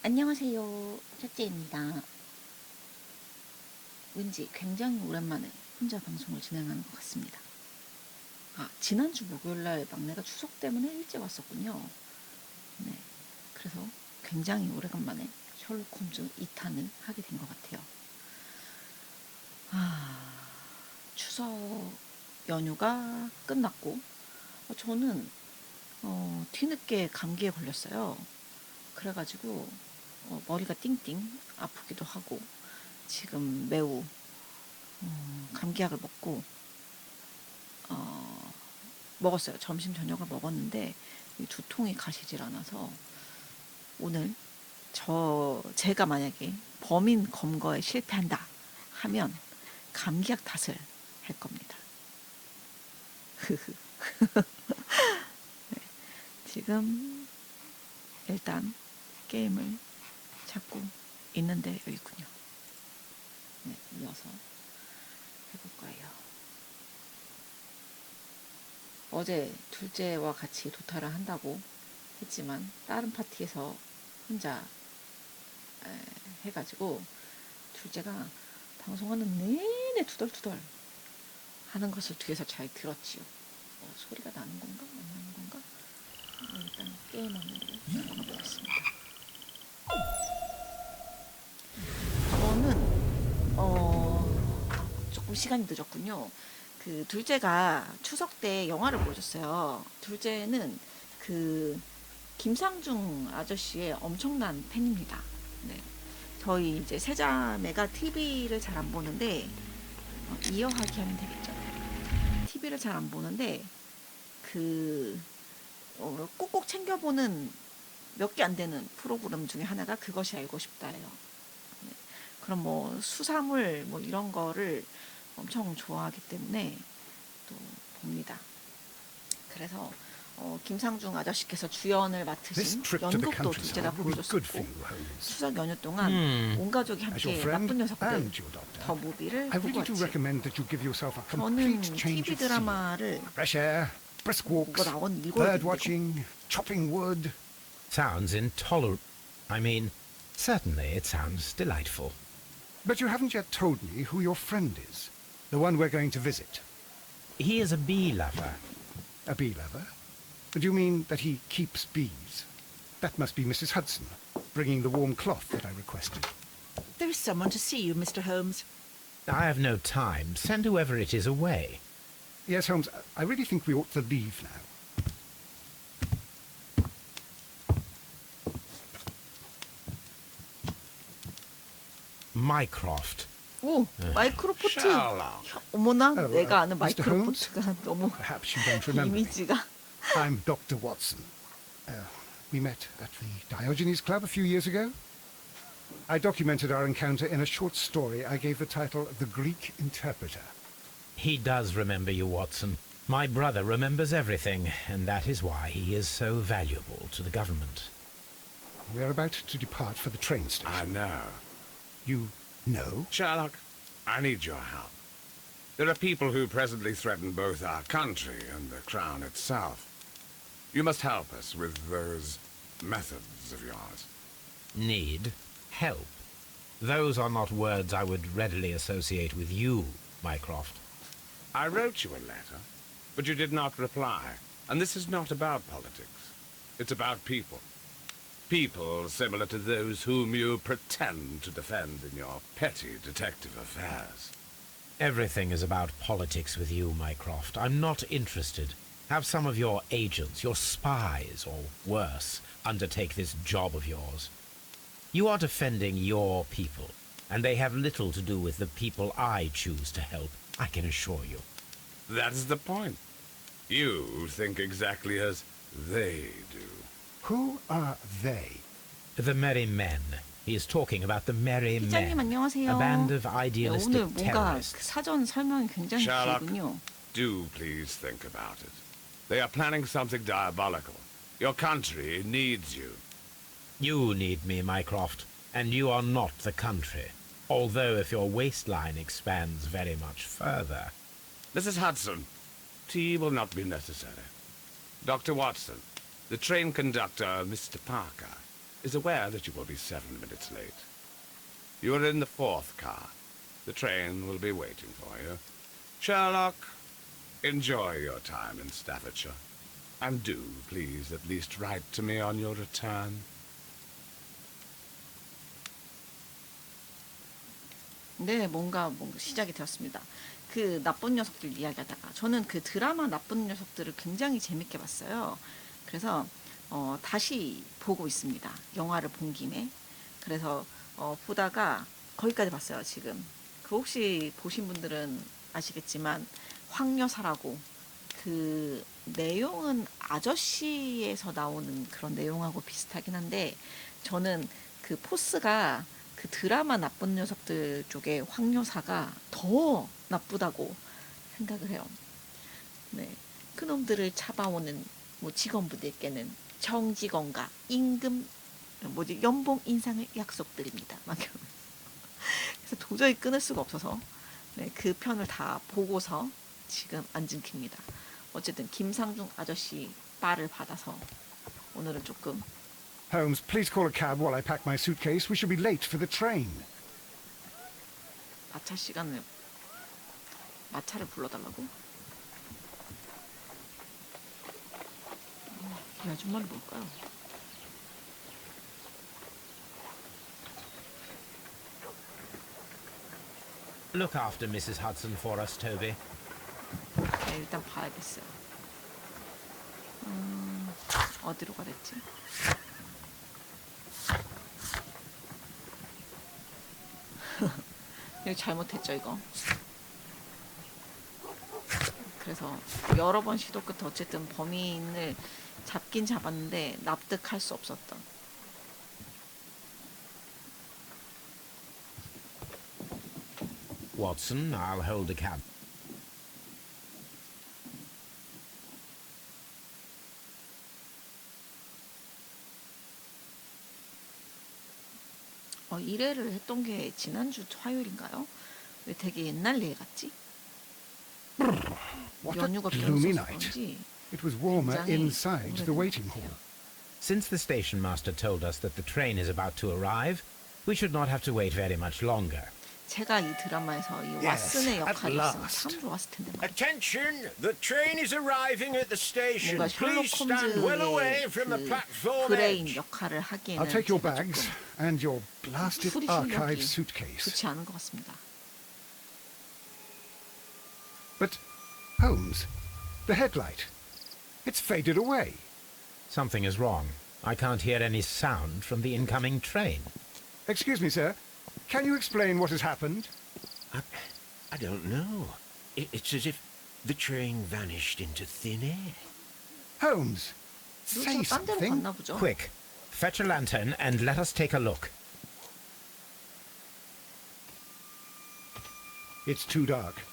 안녕하세요. 첫째입니다. 왠지 굉장히 오랜만에 혼자 방송을 진행하는 것 같습니다. 지난주 목요일날 막내가 추석 때문에 일찍 왔었군요. 네, 그래서 굉장히 오래간만에 셜록 홈즈 2탄을 하게 된 것 같아요. 추석 연휴가 끝났고 저는 뒤늦게 감기에 걸렸어요. 그래가지고 머리가 띵띵 아프기도 하고 지금 매우 감기약을 먹었어요. 점심 저녁을 먹었는데 이 두통이 가시질 않아서 오늘 제가 만약에 범인 검거에 실패한다 하면 감기약 탓을 할 겁니다. 네, 지금 일단 게임을 찾고 있는데 여기군요. 네, 이어서 해볼 거예요. 어제 둘째와 같이 도타를 한다고 했지만 다른 파티에서 혼자 해가지고 둘째가 방송하는 내내 투덜투덜 하는 것을 뒤에서 잘 들었지요. 소리가 나는 건가? 안 나는 건가? 일단 게임 화면으로 들어가 보겠습니다. 저는 조금 시간이 늦었군요. 그 둘째가 추석 때 영화를 보여줬어요. 둘째는 그 김상중 아저씨의 엄청난 팬입니다. 네. 저희 이제 세자매가 TV를 잘 안 보는데 이어하기 하면 되겠죠. TV를 잘 안 보는데 꼭꼭 챙겨보는 몇 개 안 되는 프로그램 중에 하나가 그것이 알고 싶다예요. 네. 그럼 뭐 수사물 뭐 이런 거를 엄청 좋아하기 때문에 또 봅니다. 그래서 김상중 아저씨께서 주연을 맡으신 연극도 둘째가 보여줬었고 추석 연휴 동안 온 가족이 함께 나쁜 녀석들 더 무비를 보고 왔지. 저는 TV 드라마를 뭐가 나온 이걸 chopping. Sounds intolerable. I mean, certainly it sounds delightful. But you haven't yet told me who your friend is. The one we're going to visit. He is a bee lover. A bee lover? Do you mean that he keeps bees? That must be Mrs. Hudson, bringing the warm cloth that I requested. There is someone to see you, Mr. Holmes. I have no time. Send whoever it is away. Yes, Holmes, I really think we ought to leave now. Mycroft. 오, 마이크로포트. 어머나, 내가 아는 마이크로포트가 너무 이미지가. I'm Dr. Watson. We met at the Diogenes Club a few years ago. I documented our encounter in a short story I gave the title The Greek Interpreter. He does remember you, Watson. My brother remembers everything, and that is why he is so valuable to the government. We're about to depart for the train station. I know. You know? Sherlock, I need your help. There are people who presently threaten both our country and the Crown itself. You must help us with those methods of yours. Need help. Those are not words I would readily associate with you, Mycroft. I wrote you a letter, but you did not reply. And this is not about politics. It's about people. People similar to those whom you pretend to defend in your petty detective affairs. Everything is about politics with you, Mycroft. I'm not interested. Have some of your agents, your spies, or worse, undertake this job of yours. You are defending your people, and they have little to do with the people I choose to help, I can assure you. That is the point. You think exactly as they do. Who are they? The Merry Men. He is talking about the Merry 기자님 Men, 안녕하세요. a band of 오늘 idealistic 뭔가 terrorists. 사전 설명이 굉장히 Sherlock, 길군요. do please think about it. They are planning something diabolical. Your country needs you. You need me, Mycroft, and you are not the country. Although if your waistline expands very much further. Mrs. Hudson, tea will not be necessary. Dr. Watson, the train conductor, Mr. Parker, is aware that you will be 7 minutes late. You are in the 4th car. The train will be waiting for you. Sherlock, enjoy your time in Staffordshire. And do, please, at least write to me on your return. 네, 뭔가 시작이 되었습니다. 그 나쁜 녀석들 이야기하다가 저는 그 드라마 나쁜 녀석들을 굉장히 재밌게 봤어요. 그래서 다시 보고 있습니다. 영화를 본 김에. 그래서 보다가 거기까지 봤어요, 지금. 그 혹시 보신 분들은 아시겠지만 황여사라고, 그 내용은 아저씨에서 나오는 그런 내용하고 비슷하긴 한데 저는 그 포스가 그 드라마 나쁜 녀석들 쪽에 황여사가 더 나쁘다고 생각을 해요. 네, 그놈들을 잡아오는 뭐 직원분들께는 정직원과 임금, 연봉 인상을 약속드립니다. 막 이러면서. 그래서 도저히 끊을 수가 없어서 네, 그 편을 다 보고서 지금 앉은 킵니다. 어쨌든 김상중 아저씨 바를 받아서 오늘은 조금. Holmes, please call a cab while I pack my suitcase. We shall be late for the train. 마차 시간을, 마차를 불러달라고? 이 아줌마는 뭘까요? Look after Mrs. Hudson for us, Toby. 네, 일단 봐야겠어요. 어디로 가랬지? 이거 잘못했죠, 이거. 그래서 여러 번 시도 끝에 어쨌든 범인을 잡긴 잡았는데 납득할 수 없었던. Watson, I'll hold the cab. 일회를 했던 게 지난주 화요일인가요? 왜 되게 옛날 일 같지? What a 연휴가 gloomy 길어서 night. 그런지 It was warmer 굉장히 inside the 오래된 waiting 것 hall. 같아요. Since the station master told us that the train is about to arrive, we should not have to wait very much longer. 제가 이 드라마에서 이 Yes, 왓슨의 at 역할이 있으면 last. 참 좋았을 텐데 말이야. Attention! The train is arriving at the station. 뭔가 셜록 Please stand well away 홈즈의 from the 그 platform 브레인 edge. 역할을 하기에는 I'll take your 제가 bags 조금 and your blasted archive 추리실력이 suitcase. 좋지 않은 것 같습니다. But, Holmes, the headlight. It's faded away. Something is wrong. I can't hear any sound from the incoming train. Excuse me, sir. Can you explain what has happened? I don't know. It's as if the train vanished into thin air. Holmes, say 딴 데로 something. 갔나 보죠. Quick, fetch a lantern and let us take a look. It's too dark.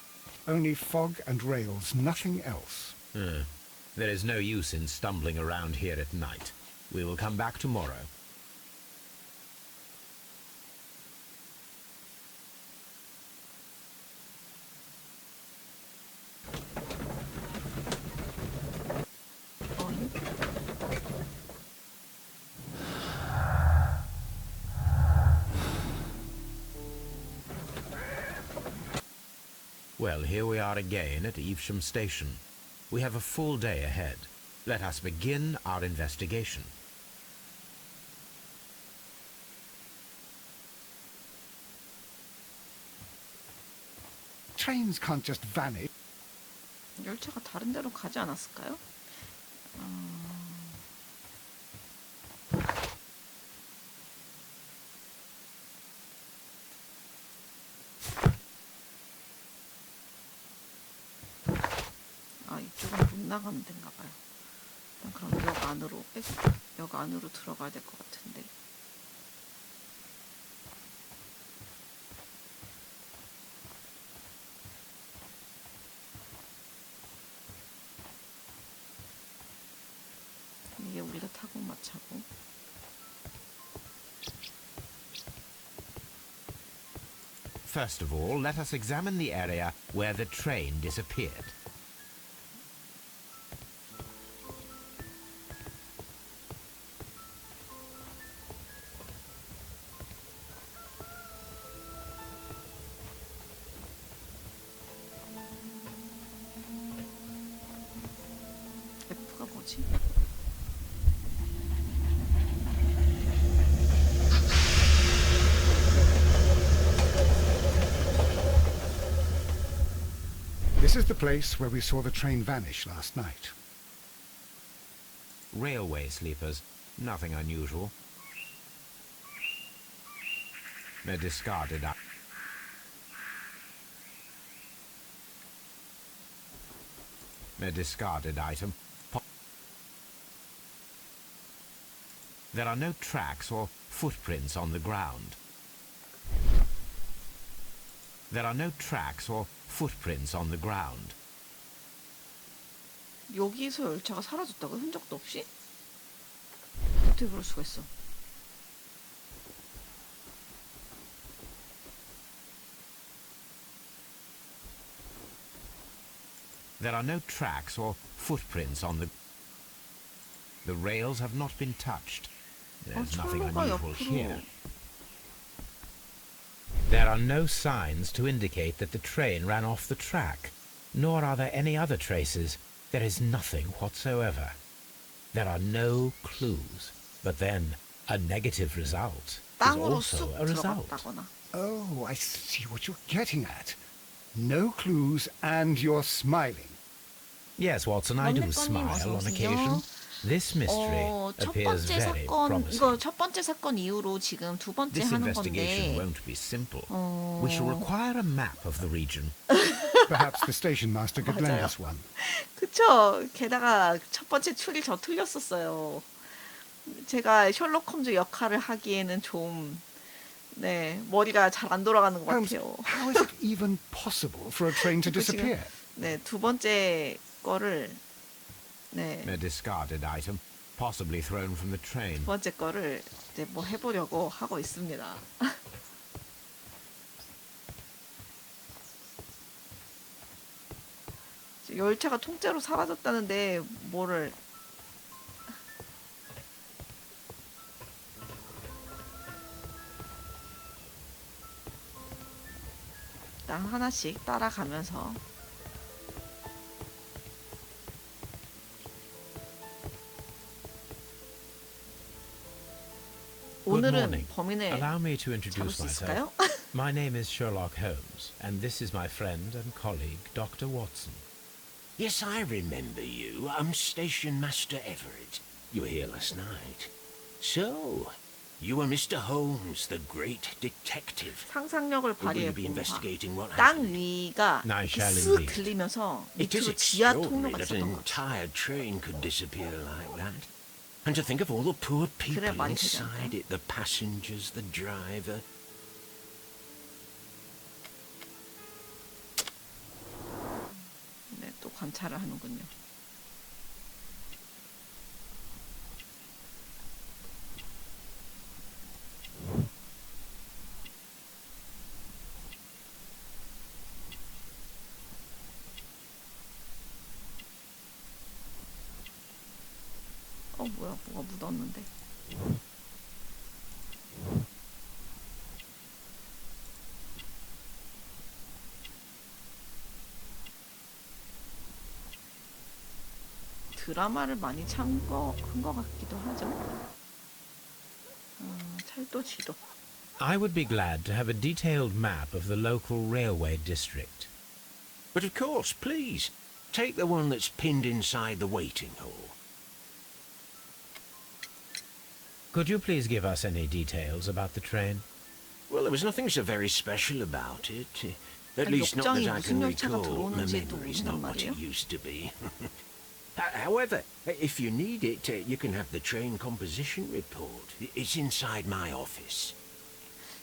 Only fog and rails, nothing else. There is no use in stumbling around here at night. We will come back tomorrow. Well, here we are again at Evesham Station. We have a full day ahead. Let us begin our investigation. Trains can't just vanish. 열차가 다른 데로 가지 않았을까요? 이쪽은 못 나가는 데인가 봐요. 그럼 역 안으로 들어가야 될 것 같은데. 이게 우리가 타고 마차고. First of all, let us examine the area where the train disappeared. 거지? This is the place where we saw the train vanish last night. Railway sleepers. Nothing unusual. A discarded item. There are no tracks or footprints on the ground. There are no tracks or footprints on the ground. 여기서 열차가 사라졌다고? 흔적도 없이? 어떻게 그럴 수가 있어? There are no tracks or footprints on the... The rails have not been touched. There's nothing 철로가 unusual 옆으로. here. There are no signs to indicate that the train ran off the track, nor are there any other traces. There is nothing whatsoever. There are no clues. But then, a negative result is 땅으로 also 쑥 a result. 들어갔다거나. Oh, I see what you're getting at. No clues and you're smiling. Yes, Watson, I do 런네꺼님 smile 어서 on 오세요. occasion. This mystery 첫 appears 번째 very 사건, promising. 이거 첫 번째 사건 이후로 지금 두 번째 This 하는 investigation 건데, won't be simple. We shall require a map of the region. Perhaps the station master could lend 맞아요. us one. 그쵸? 게다가 첫 번째 추리 저 틀렸었어요. 제가 셜록 홈즈 역할을 하기에는 좀, 네, 머리가 잘 안 돌아가는 것 Holmes, 같아요. how is it even possible for a train to 그 지금, disappear? 네, 두 번째 거를, 네, A discarded item, possibly thrown from the train. 두 번째 거를 이제 뭐 해보려고 하고 있습니다. 열차가 통째로 사라졌다는데 뭐를 일단 하나씩 따라가면서 Good 오늘은 morning. 범인을 Allow me to 잡을 introduce 수 myself. 있을까요? My name is Sherlock Holmes, and this is my friend and colleague, Dr. Watson. Yes, I remember you. I'm Station Master Everett. You were here last night. So, you were Mr. Holmes, the great detective. 상상력을 Or will you be 발휘해보고 investigating what 땅 happened? 위가 I 이렇게 shall 쓱 indeed. 들리면서 It is 밑으로 지하 extraordinary 통로가 that an 있었던 것 같아요. entire train could disappear like that. And to think of all the poor people 그래 말이 되지 않을까? inside it, the passengers, the driver. 네, 또 관찰을 하는군요. 뭐야, 뭐가 묻었는데. 드라마를 많이 한 거 같기도 하죠. 철도 지도. I would be glad to have a detailed map of the local railway district. But of course, please, take the one that's pinned inside the waiting hall. Could you please give us any details about the train? Well, there was nothing so very special about it. At 아니, least not that 욕정이 I 무슨 can 열차가 recall. My 들어오는지도 memory's 모른단 not what it 말이에요? used to be. However, if you need it, you can have the train composition report. It's inside my office.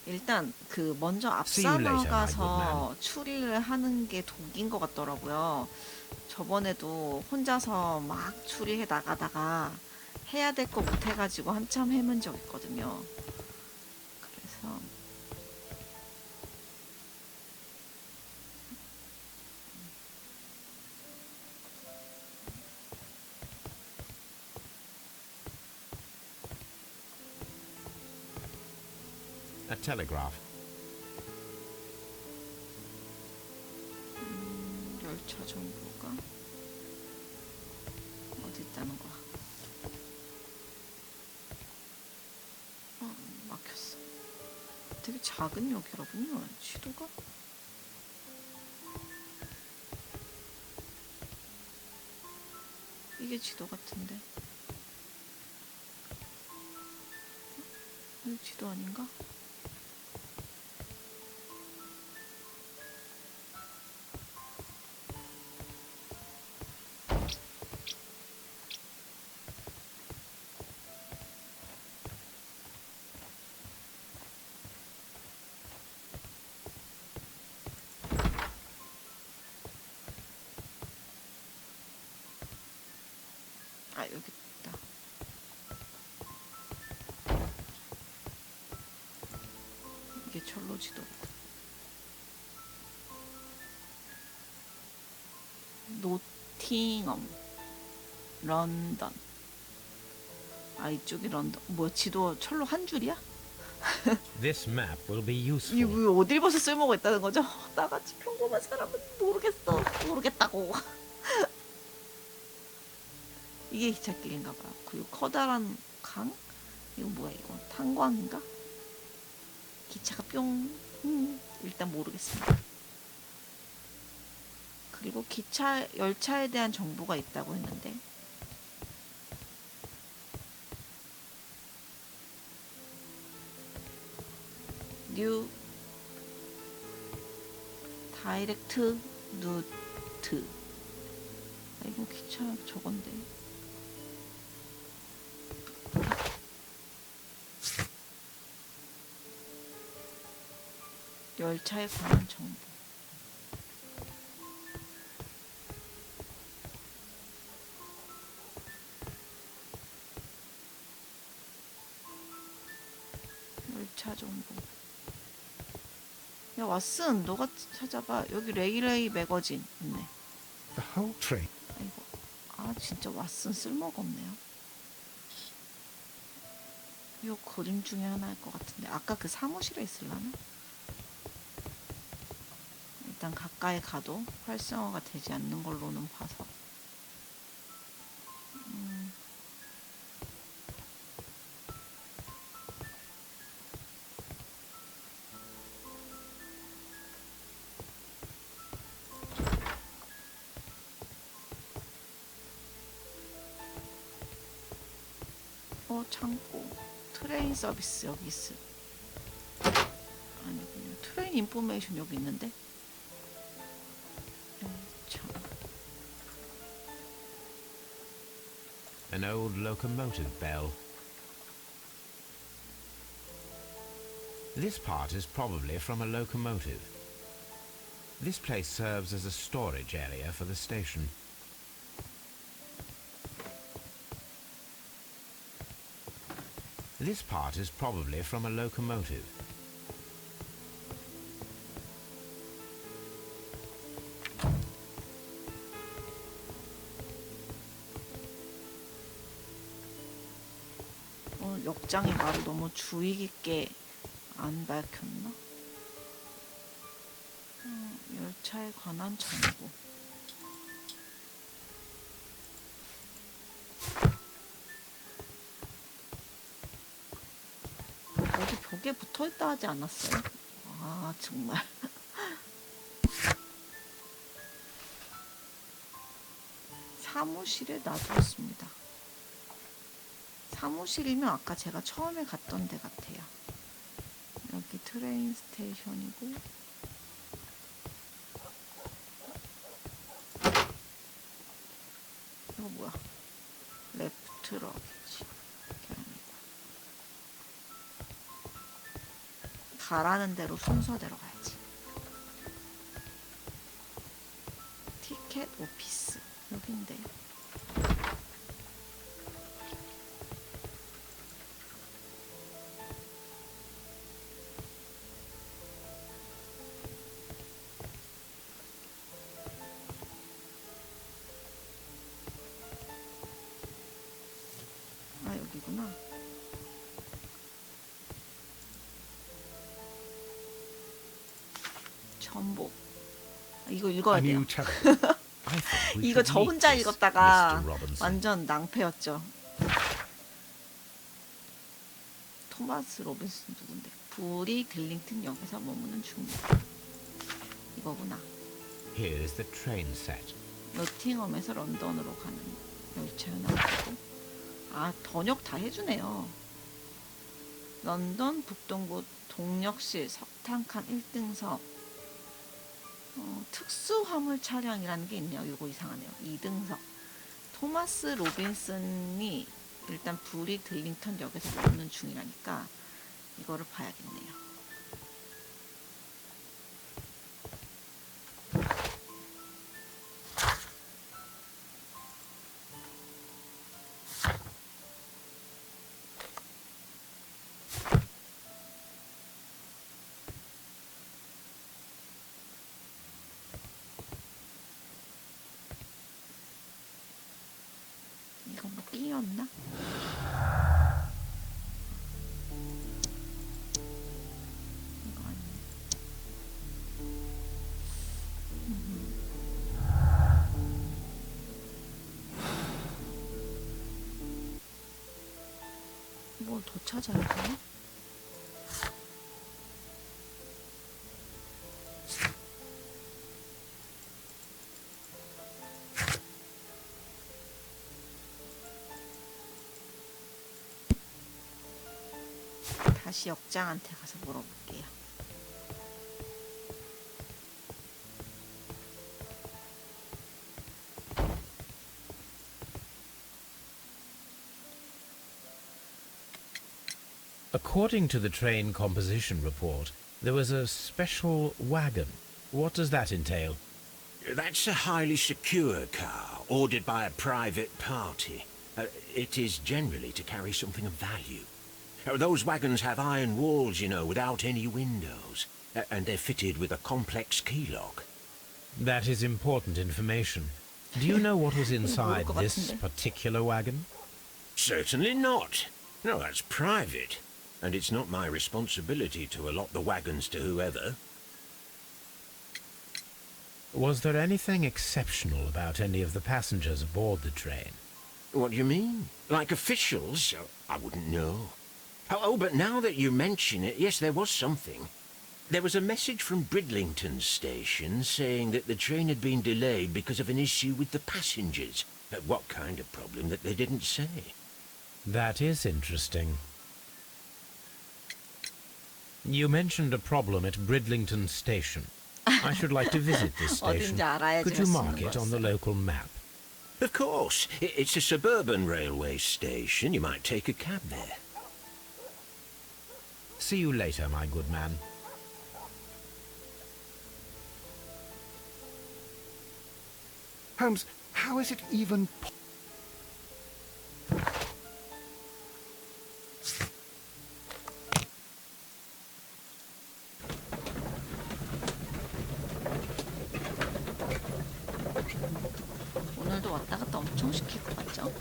일단 그 먼저 See you 앞서 later, my 나가서 good man. 추리를 하는 게 독인 것 같더라고요. 저번에도 혼자서 막 추리해 나가다가 해야 될 거 못 해가지고 한참 헤맨 적 있거든요. 그래서 A telegraph. 열차 정보가 어디 있다는 거야? 작은 여기라군요. 지도가. 이게 지도 같은데. 이거 지도 아닌가? 아, 여기 있다. 이게 철로 지도고. 노팅엄, 런던. 아, 이쪽이 런던. 뭐야, 지도 철로 한 줄이야? This map will be 이게 useful. 왜 어딜 봐서 쓸모가 있다는 거죠? 나같이 평범한 사람은 모르겠다고. 이게 기찻길인가 봐요. 그리고 커다란 강? 이거 뭐야 이거? 탄광인가? 기차가 뿅. 일단 모르겠습니다. 그리고 기차, 열차에 대한 정보가 있다고 했는데 뉴 다이렉트 루트. 아, 이거 기차 저건데. 열차에 관한 정보. 열차 정보. 야, 왓슨, 너가 찾아봐. 여기 레이레이 매거진 있네. The whole train. 아이고, 아 진짜 왓슨 쓸모가 없네요. 이거 그림 중에 하나일 것 같은데 아까 그 사무실에 있을라나? 일단 가까이 가도 활성화가 되지 않는 걸로는 봐서 창고 트레인 서비스 여기 있어. 아니군요. 트레인 인포메이션 여기 있는데. 참. An old locomotive bell. This part is probably from a locomotive. This place serves as a storage area for the station. This part is probably from a locomotive. 역장이 말을 너무 주의 깊게 안 밝혔나? 열차에 관한 정보. 어디 벽에 붙어있다 하지 않았어요? 아 정말. 사무실에 놔두었습니다. 사무실이면 아까 제가 처음에 갔던 데 같아요. 여기 트레인 스테이션이고 이거 뭐야? 레프트 러기지. 가라는 대로 순서대로 가야지. 티켓 오피스 여긴데. 아 여기구나. 전복. 이거 읽어야 A 돼요. new tavern. I thought we 이거 should 저 저 meet 혼자 this 읽었다가 Mr. Robinson. 완전 낭패였죠. 토마스 로빈슨 누군데? 불이 들링튼 역에서 머무는 중입니다. 이거구나. Here is the train set. 노팅엄에서 런던으로 가는 열차에 나오고, 아, 번역 다 해주네요. 런던 북동부 동력실 석탄칸 1등석. 특수 화물 차량이라는 게 있네요. 이거 이상하네요. 2등석. 토마스 로빈슨이 일단 불이 들링턴 역에서 머무는 중이라니까 이거를 봐야겠네요. 이건 뭐 삐였나? 이거 아니네. 뭘 더 찾아야 되나? 다시 역장한테 가서 물어볼게요. According to the train composition report, there was a special wagon. What does that entail? That's a highly secure car, ordered by a private party. It is generally to carry something of value. Those wagons have iron walls, you know, without any windows. And they're fitted with a complex key lock. That is important information. Do you know what was inside 것 this 같은데. particular wagon? Certainly not. No, that's private. And it's not my responsibility to allot the wagons to whoever. Was there anything exceptional about any of the passengers aboard the train? What do you mean? Like officials? I wouldn't know. Oh, but now that you mention it, yes, there was something. There was a message from Bridlington station saying that the train had been delayed because of an issue with the passengers. What kind of problem that they didn't say? That is interesting. You mentioned a problem at Bridlington Station. I should like to visit this station. 어딘지 알아야지 Could you 갈 수 mark 있는 it on the 거였어요. local map? Of course. It's a suburban railway station. You might take a cab there. See you later, my good man. Holmes, how is it even 오늘도 왔다 갔다 엄청 시킬 것 같죠?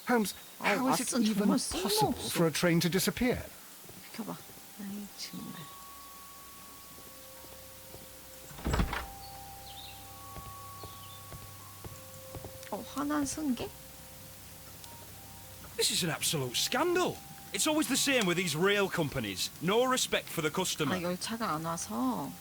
Holmes, how is it 왓슨 even 정말 쓸모 possible 없어. for a train to disappear? 비켜봐. 아이 정말. 화난 승계? This is an absolute scandal. It's always the same with these rail companies. No respect for the customer. 아, 열차가 안 와서.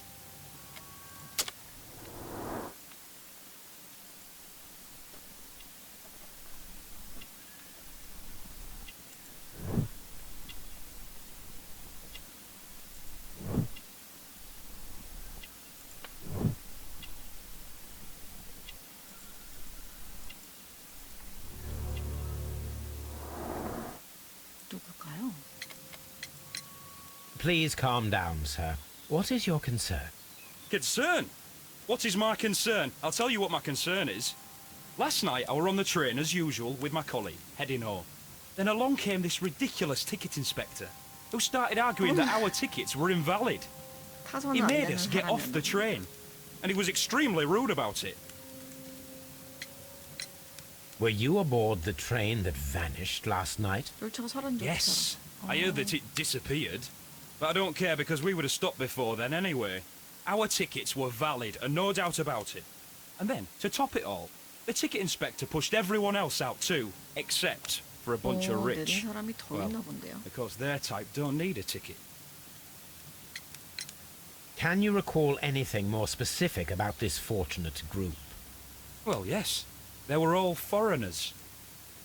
누굴까요? Please calm down, sir. What is your concern? Concern? What is my concern? I'll tell you what my concern is. Last night I were on the train as usual with my colleague, heading home. Then along came this ridiculous ticket inspector who started arguing that our tickets were invalid. 타선은 He 안 made 되는 us get off the 사람이었나? train. And he was extremely rude about it. Were you aboard the train that vanished last night? 열차가 사라진 줄 Yes, 알았잖아. I heard that it disappeared. But I don't care because we would have stopped before then anyway. Our tickets were valid and no doubt about it. And then, to top it all, the ticket inspector pushed everyone else out too, except for a bunch of 내린 rich. 사람이 더 Well, 있나 본데요. of course, their type don't need a ticket. Can you recall anything more specific about this fortunate group? Well, yes. They were all foreigners.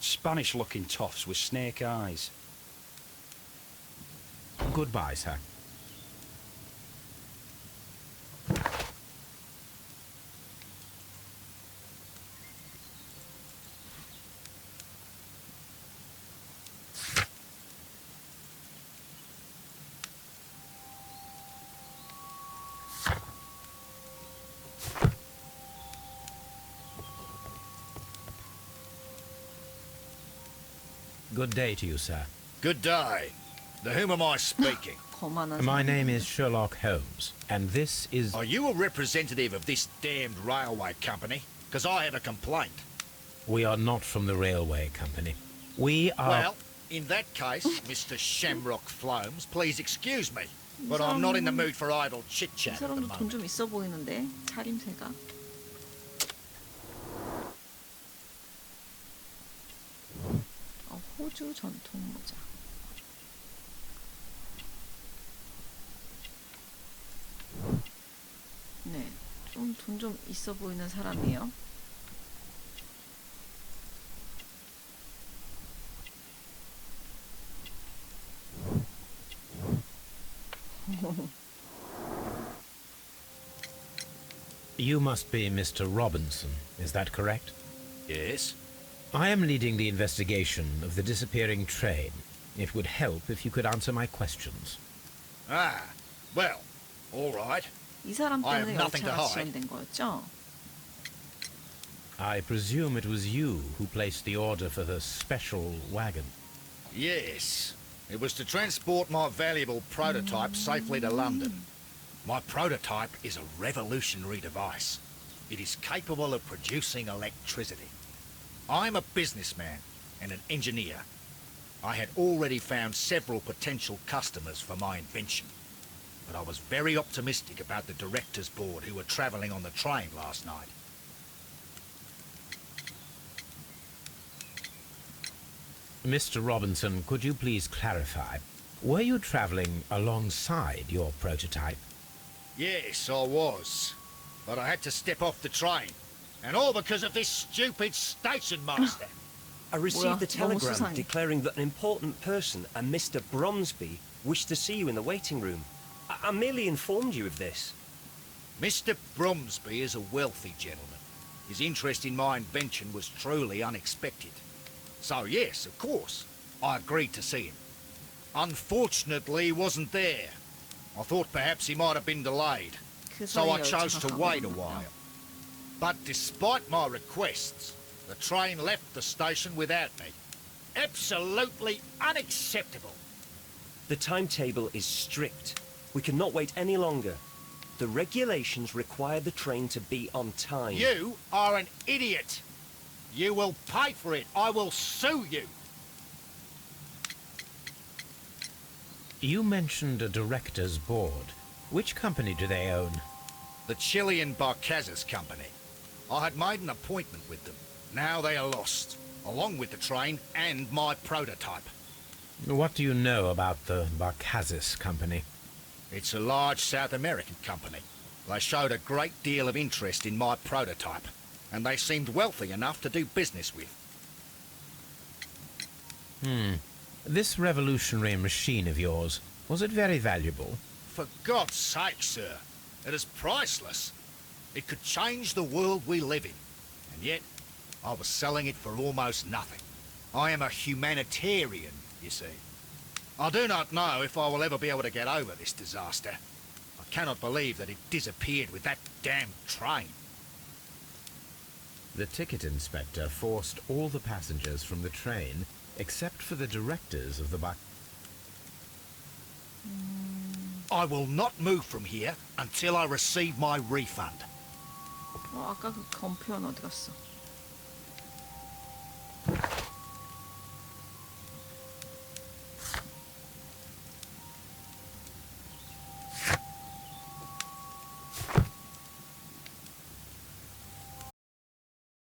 Spanish-looking toffs with snake eyes. Goodbye, sir. Good day to you, sir. Good day. To whom am I speaking? 거만한 My 사람이. name is Sherlock Holmes, and this is... Are you a representative of this damned railway company? Because I have a complaint. We are not from the railway company. We are... Well, in that case, Mr. Shamrock Flomes, please excuse me. But I'm not in the mood for idle 이 chit-chat at the 사람도 돈 moment. 좀 있어 보이는데 차림새가. 호주 전통 모자. 네, 좀 돈 좀 있어 보이는 사람이에요. You must be Mr. Robinson, is that correct? Yes? I am leading the investigation of the disappearing train. It would help if you could answer my questions. Ah, well, all right. 이 사람 I have 때문에 nothing to 열차가 hide. 지연된 거였죠? I presume it was you who placed the order for the special wagon. Yes. It was to transport my valuable prototype safely to London. My prototype is a revolutionary device. It is capable of producing electricity. I'm a businessman and an engineer. I had already found several potential customers for my invention, but I was very optimistic about the directors' board who were travelling on the train last night. Mr. Robinson, could you please clarify? Were you travelling alongside your prototype? Yes, I was. But I had to step off the train. And all because of this stupid station master. I received a 뭐야, 너무 telegram 수상해. declaring that an important person, a Mr. Bromsby, wished to see you in the waiting room. I merely informed you of this. Mr. Bromsby is a wealthy gentleman. His interest in my invention was truly unexpected. So yes, of course, I agreed to see him. Unfortunately, he wasn't there. I thought perhaps he might have been delayed. 그 So I 사이에 chose 열차가 to 가고 wait a 있는 while. 거죠. But despite my requests, the train left the station without me. Absolutely unacceptable. The timetable is strict. We cannot wait any longer. The regulations require the train to be on time. You are an idiot. You will pay for it. I will sue you. You mentioned a director's board. Which company do they own? The Chilean Barcazas Company. I had made an appointment with them. Now they are lost, along with the train and my prototype. What do you know about the Barcazas company? It's a large South American company. They showed a great deal of interest in my prototype, and they seemed wealthy enough to do business with. This revolutionary machine of yours, was it very valuable? For God's sake, sir, it is priceless. It could change the world we live in, and yet I was selling it for almost nothing. I am a humanitarian, you see. I do not know if I will ever be able to get over this disaster. I cannot believe that it disappeared with that damn train. The ticket inspector forced all the passengers from the train except for the directors of the I will not move from here until I receive my refund. 아까 그 검표는 어디 갔어?